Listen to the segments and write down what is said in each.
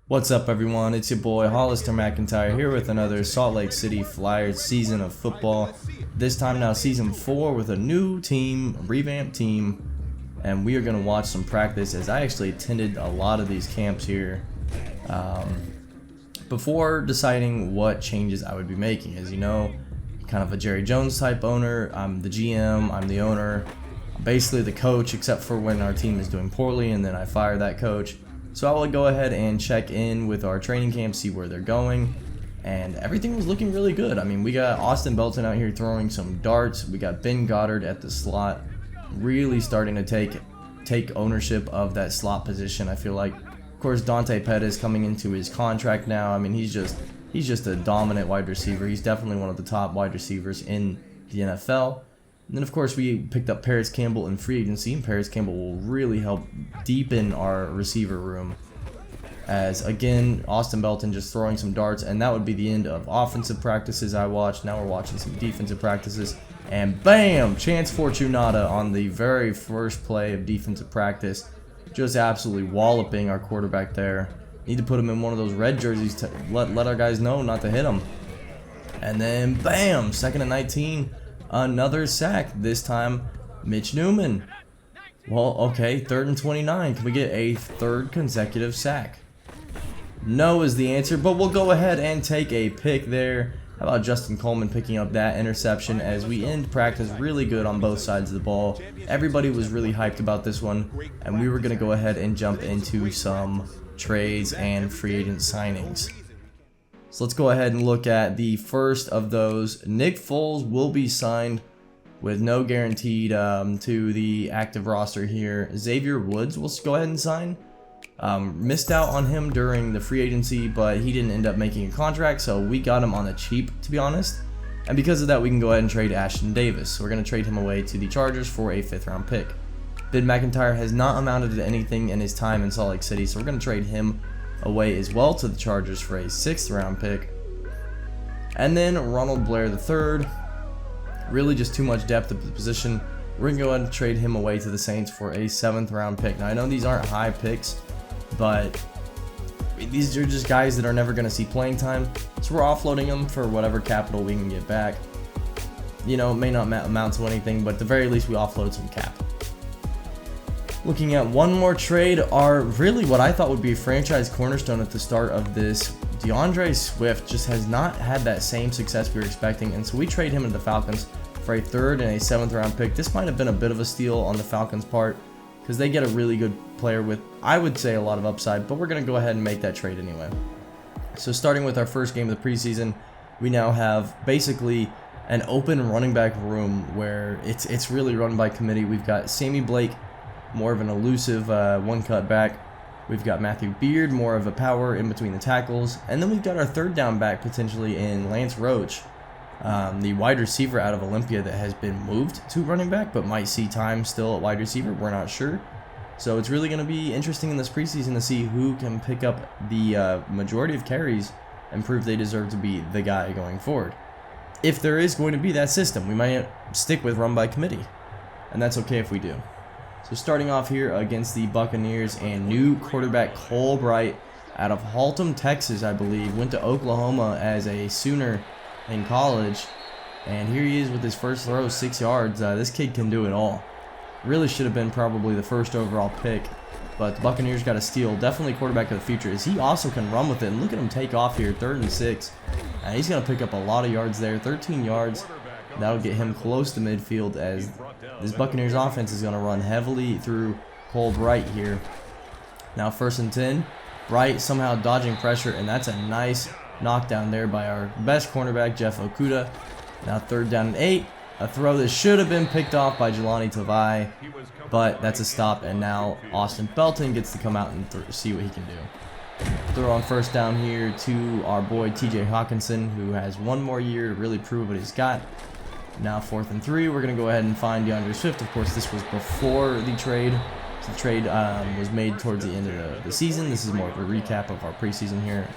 What's up, everyone? It's your boy Hollister MacIntyre here with another Salt Lake City Flyers season of football. This time now season 4 with a new team, a revamped team, and we are going to watch some practice as I actually attended a lot of these camps here before deciding what changes I would be making. As you know, kind of a Jerry Jones type owner. I'm the GM, I'm the owner, I'm basically the coach except for when our team is doing poorly and then I fire that coach. So I will go ahead and check in with our training camp, see where they're going, and everything was looking really good. I mean, we got Austin Belton out here throwing some darts. We got Ben Goddard at the slot, really starting to take ownership of that slot position. I feel like, of course, Dante Pettis coming into his contract now. I mean, he's just a dominant wide receiver. He's definitely one of the top wide receivers in the NFL. And then, of course, we picked up Paris Campbell in free agency, and Paris Campbell will really help deepen our receiver room. As, again, Austin Belton just throwing some darts, and that would be the end of offensive practices I watched. Now we're watching some defensive practices, and bam! Chance Fortunata on the very first play of defensive practice, just absolutely walloping our quarterback there. Need to put him in one of those red jerseys to let our guys know not to hit him. And then, bam! 2nd and 19. Another sack, this time Mitch Newman. Well, okay, 3rd and 29. Can we get a third consecutive sack? No is the answer, but we'll go ahead and take a pick there. How about Justin Coleman picking up that interception as we end practice really good on both sides of the ball. Everybody was really hyped about this one, and we were going to go ahead and jump into some trades and free agent signings. So let's go ahead and look at the first of those. Nick Foles will be signed with no guaranteed to the active roster here. Xavier Woods will go ahead and sign. Missed out on him during the free agency, but he didn't end up making a contract, so we got him on the cheap, to be honest. And because of that, we can go ahead and trade Ashton Davis. So we're going to trade him away to the Chargers for a 5th round pick. Ben McIntyre has not amounted to anything in his time in Salt Lake City, so we're going to trade him away as well to the Chargers for a 6th round pick. And then Ronald Blair III, really just too much depth at the position. We're going to go ahead and trade him away to the Saints for a 7th round pick. Now I know these aren't high picks, but these are just guys that are never going to see playing time. So we're offloading them for whatever capital we can get back. You know, it may not amount to anything, but at the very least we offload some cap. Looking at one more trade, are really what I thought would be a franchise cornerstone at the start of this. DeAndre Swift just has not had that same success we were expecting, and so we trade him to the Falcons for a 3rd and a 7th round pick. This might have been a bit of a steal on the Falcons' part because they get a really good player with, I would say, a lot of upside, but we're going to go ahead and make that trade anyway. So starting with our first game of the preseason, we now have basically an open running back room where it's really run by committee. We've got Sammy Blake, more of an elusive one-cut back. We've got Matthew Beard, more of a power in between the tackles. And then we've got our 3rd down back potentially in Lance Roach, the wide receiver out of Olympia that has been moved to running back but might see time still at wide receiver. We're not sure. So it's really going to be interesting in this preseason to see who can pick up the majority of carries and prove they deserve to be the guy going forward. If there is going to be that system, we might stick with run by committee, and that's okay if we do. So starting off here against the Buccaneers, and new quarterback Cole Bright out of Haltom, Texas, I believe. Went to Oklahoma as a Sooner in college. And here he is with his first throw, 6 yards. This kid can do it all. Really should have been probably the 1st overall pick. But the Buccaneers got a steal. Definitely quarterback of the future, as he also can run with it. And look at him take off here, 3rd and 6. He's going to pick up a lot of yards there, 13 yards. That'll get him close to midfield, as this Buccaneers offense is going to run heavily through Cole Bright here. Now 1st and 10. Bright somehow dodging pressure, and that's a nice knockdown there by our best cornerback, Jeff Okudah. Now 3rd down and 8. A throw that should have been picked off by Jelani Tavai, but that's a stop, and now Austin Belton gets to come out and see what he can do. Throw on 1st down here to our boy TJ Hawkinson, who has one more year to really prove what he's got. Now 4th and 3, we're going to go ahead and find DeAndre Swift. Of course, this was before the trade. So the trade was made towards the end of the season. This is more of a recap of our preseason here.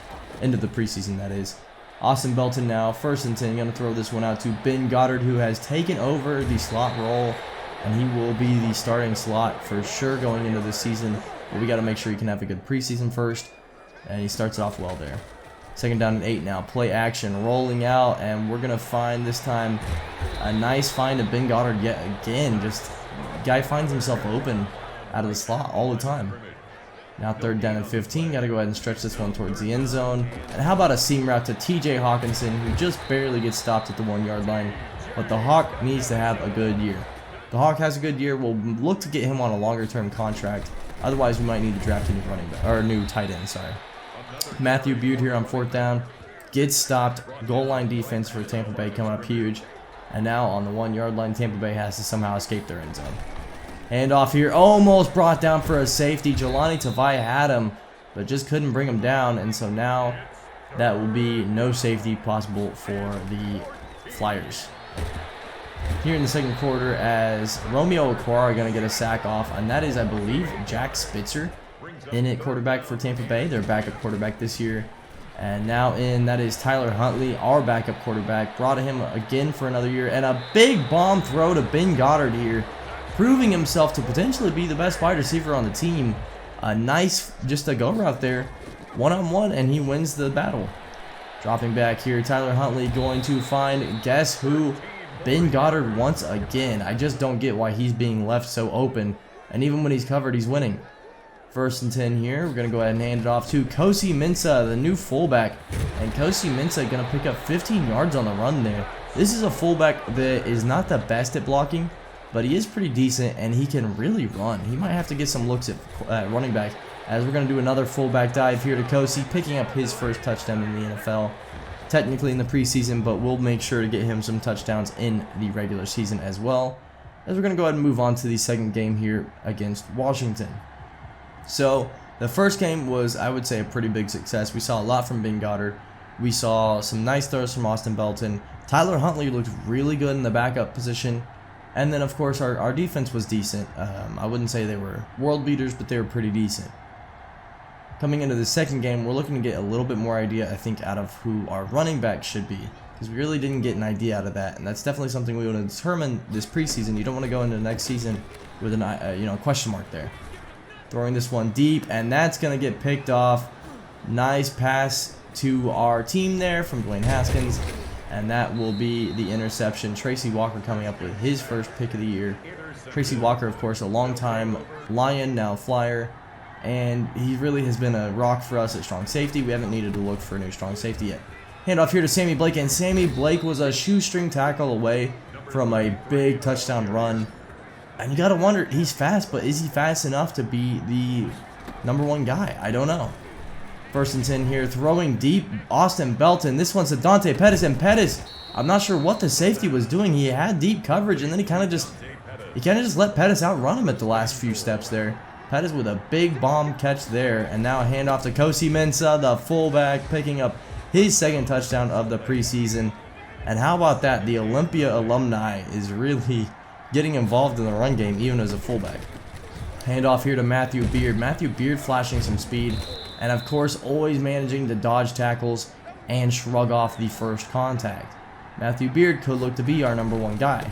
End of the preseason, that is. Austin Belton now, 1st and 10. Going to throw this one out to Ben Goddard, who has taken over the slot role, and he will be the starting slot for sure going into this season. But we got to make sure he can have a good preseason first. And he starts it off well there. 2nd down and 8 now. Play action, rolling out, and we're going to find this time a nice find to Ben Goddard yet again. Just guy finds himself open out of the slot all the time. Now 3rd down and 15. Got to go ahead and stretch this one towards the end zone. And how about a seam route to TJ Hawkinson, who just barely gets stopped at the 1-yard line. But the Hawk needs to have a good year. The Hawk has a good year. We'll look to get him on a longer-term contract. Otherwise, we might need to draft a new running back, or a new tight end, sorry. Matthew Beard here on 4th down. Gets stopped. Goal line defense for Tampa Bay coming up huge. And now on the 1-yard line, Tampa Bay has to somehow escape their end zone. Handoff here. Almost brought down for a safety. Jelani Tavai had him, but just couldn't bring him down. And so now that will be no safety possible for the Flyers. Here in the 2nd quarter, as Romeo Okwara going to get a sack off, and that is, I believe, Jack Spitzer in at quarterback for Tampa Bay, their backup quarterback this year. And now in, that is Tyler Huntley, our backup quarterback. Brought him again for another year, and a big bomb throw to Ben Goddard here, proving himself to potentially be the best wide receiver on the team. A nice, just a go route there, one-on-one, and he wins the battle. Dropping back here, Tyler Huntley going to find, guess who? Ben Goddard once again. I just don't get why he's being left so open. And even when he's covered, he's winning. 1st and 10 here. We're going to go ahead and hand it off to Kosi Mensah, the new fullback. And Kosi Mensah going to pick up 15 yards on the run there. This is a fullback that is not the best at blocking, but he is pretty decent, and he can really run. He might have to get some looks at running back, as we're going to do another fullback dive here to Kosi, picking up his first touchdown in the NFL. Technically in the preseason, but we'll make sure to get him some touchdowns in the regular season as well. As we're going to go ahead and move on to the 2nd game here against Washington. So the first game was, I would say, a pretty big success. We saw a lot from Ben Goddard. We saw some nice throws from Austin Belton. Tyler Huntley looked really good in the backup position. And then, of course, our defense was decent. I wouldn't say they were world beaters, but they were pretty decent. Coming into the 2nd game, we're looking to get a little bit more idea, I think, out of who our running back should be. Because we really didn't get an idea out of that. And that's definitely something we want to determine this preseason. You don't want to go into the next season with a question mark there. Throwing this one deep, and that's going to get picked off. Nice pass to our team there from Dwayne Haskins. And that will be the interception. Tracy Walker coming up with his first pick of the year. Tracy Walker, of course, a longtime Lion, now Flyer. And he really has been a rock for us at strong safety. We haven't needed to look for a new strong safety yet. Handoff here to Sammy Blake, and Sammy Blake was a shoestring tackle away from a big touchdown run. And you gotta wonder, he's fast, but is he fast enough to be the #1 guy? I don't know. 1st and 10 here, throwing deep, Austin Belton. This one's to Dante Pettis, and Pettis, I'm not sure what the safety was doing. He had deep coverage, and then he kind of just let Pettis outrun him at the last few steps there. Pettis with a big bomb catch there, and now a handoff to Kosi Mensah, the fullback, picking up his 2nd touchdown of the preseason. And how about that? The Olympia alumni is really getting involved in the run game, even as a fullback. Handoff here to Matthew Beard. Matthew Beard flashing some speed, and of course always managing to dodge tackles and shrug off the first contact. Matthew Beard could look to be our #1 guy.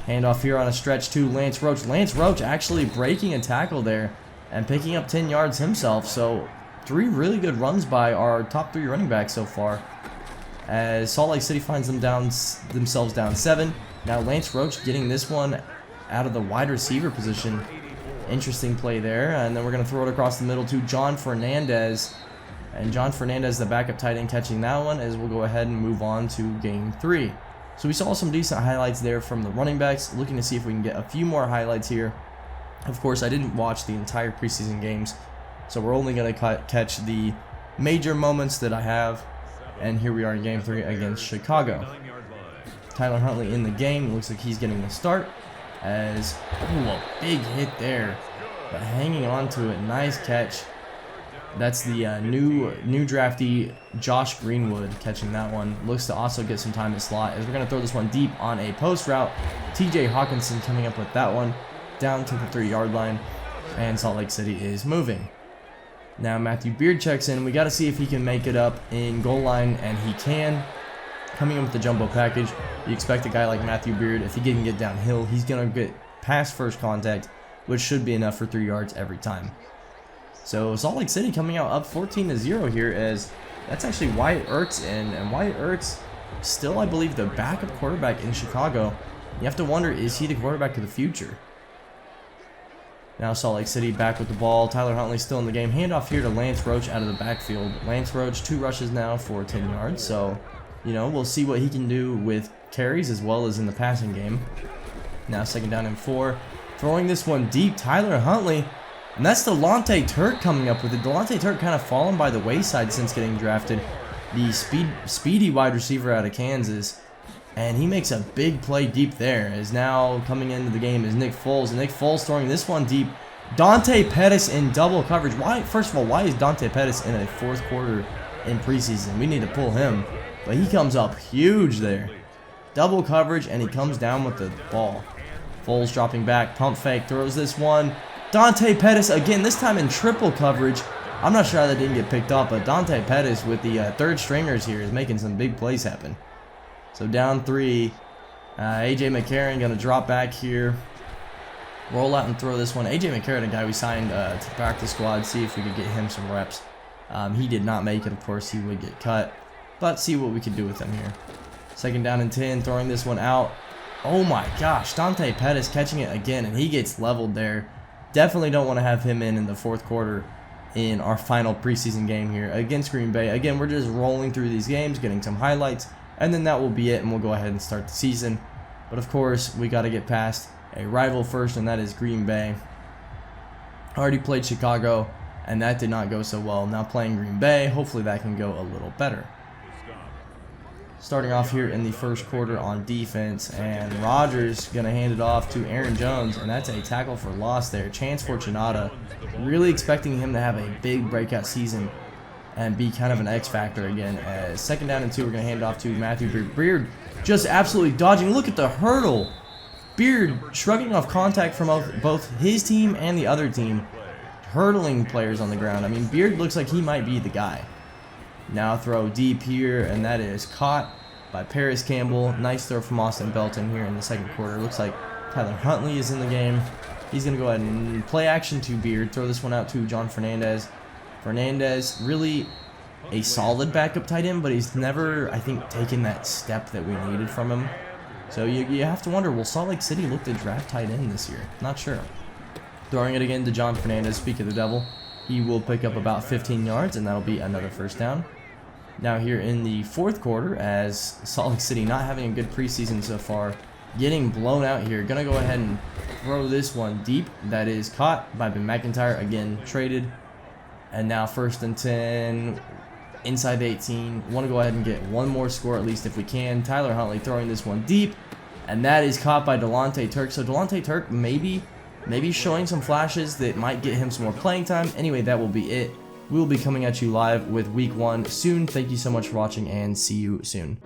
Handoff here on a stretch to Lance Roach. Lance Roach actually breaking a tackle there and picking up 10 yards himself. So 3 really good runs by our top 3 running backs so far, as Salt Lake City finds themselves down 7. Now Lance Roach getting this one out of the wide receiver position. Interesting play there. And then we're going to throw it across the middle to John Fernandez. And John Fernandez, the backup tight end, catching that one, as we'll go ahead and move on to game 3. So we saw some decent highlights there from the running backs. Looking to see if we can get a few more highlights here. Of course, I didn't watch the entire preseason games, so we're only going to catch the major moments that I have. And here we are in game 3 against Chicago. Tyler Huntley in the game. Looks like he's getting the start, as a big hit there, but hanging on to it. Nice catch. That's the new draftee Josh Greenwood catching that one. Looks to also get some time in slot, as we're going to throw this one deep on a post route. TJ Hawkinson coming up with that one down to the 3-yard line, and Salt Lake City is moving. Now Matthew Beard checks in. We got to see if he can make it up in goal line, and he can. Coming in with the jumbo package, you expect a guy like Matthew Beard, if he can get downhill, he's going to get past first contact, which should be enough for 3 yards every time. So Salt Lake City coming out up 14-0 here, as that's actually Wyatt Ertz in, and Wyatt Ertz still, I believe, the backup quarterback in Chicago. You have to wonder, is he the quarterback of the future? Now Salt Lake City back with the ball. Tyler Huntley still in the game. Handoff here to Lance Roach out of the backfield. Lance Roach, 2 rushes now for 10 yards. So, you know, we'll see what he can do with carries as well as in the passing game. Now 2nd down and 4. Throwing this one deep, Tyler Huntley. And that's Delonte Turk coming up with it. Delonte Turk kind of fallen by the wayside since getting drafted. The speedy wide receiver out of Kansas. And he makes a big play deep there. As now coming into the game is Nick Foles. And Nick Foles throwing this one deep. Dante Pettis in double coverage. Why? First of all, why is Dante Pettis in a 4th quarter in preseason? We need to pull him. But he comes up huge there. Double coverage, and he comes down with the ball. Foles dropping back. Pump fake. Throws this one. Dante Pettis again, this time in triple coverage. I'm not sure how that didn't get picked up, but Dante Pettis with the 3rd stringers here is making some big plays happen. So down 3. AJ McCarron going to drop back here. Roll out and throw this one. AJ McCarron, a guy we signed to the practice squad, see if we could get him some reps. He did not make it, of course, he would get cut. But see what we could do with him here. 2nd down and 10, throwing this one out. Oh my gosh, Dante Pettis catching it again, and he gets leveled there. Definitely don't want to have him in the 4th quarter in our final preseason game here against Green Bay. Again, we're just rolling through these games, getting some highlights, and then that will be it, and we'll go ahead and start the season. But of course, we got to get past a rival first, and that is Green Bay. Already played Chicago, and that did not go so well. Now playing Green Bay, hopefully that can go a little better. Starting off here in the 1st quarter on defense, and Rodgers going to hand it off to Aaron Jones, and that's a tackle for loss there. Chance Fortunata, really expecting him to have a big breakout season and be kind of an X factor again. As 2nd down and 2, we're going to hand it off to Matthew Beard. Beard just absolutely dodging. Look at the hurdle. Beard shrugging off contact from both his team and the other team, hurdling players on the ground. I mean, Beard looks like he might be the guy. Now throw deep here, and that is caught by Paris Campbell. Nice throw from Austin Belton here in the 2nd quarter. Looks like Tyler Huntley is in the game. He's going to go ahead and play action to Beard. Throw this one out to John Fernandez. Fernandez, really a solid backup tight end, but he's never, I think, taken that step that we needed from him. So you have to wonder, will Salt Lake City look to draft tight end this year? Not sure. Throwing it again to John Fernandez. Speak of the devil. He will pick up about 15 yards, and that'll be another 1st down. Now here in the 4th quarter, as Salt Lake City not having a good preseason so far, getting blown out here. Gonna go ahead and throw this one deep. That is caught by MacIntyre, again traded. And now 1st and 10, inside the 18. Want to go ahead and get one more score at least if we can. Tyler Huntley throwing this one deep, and that is caught by Delonte Turk. So Delonte Turk maybe showing some flashes that might get him some more playing time. Anyway, that will be it. We will be coming at you live with week 1 soon. Thank you so much for watching, and see you soon.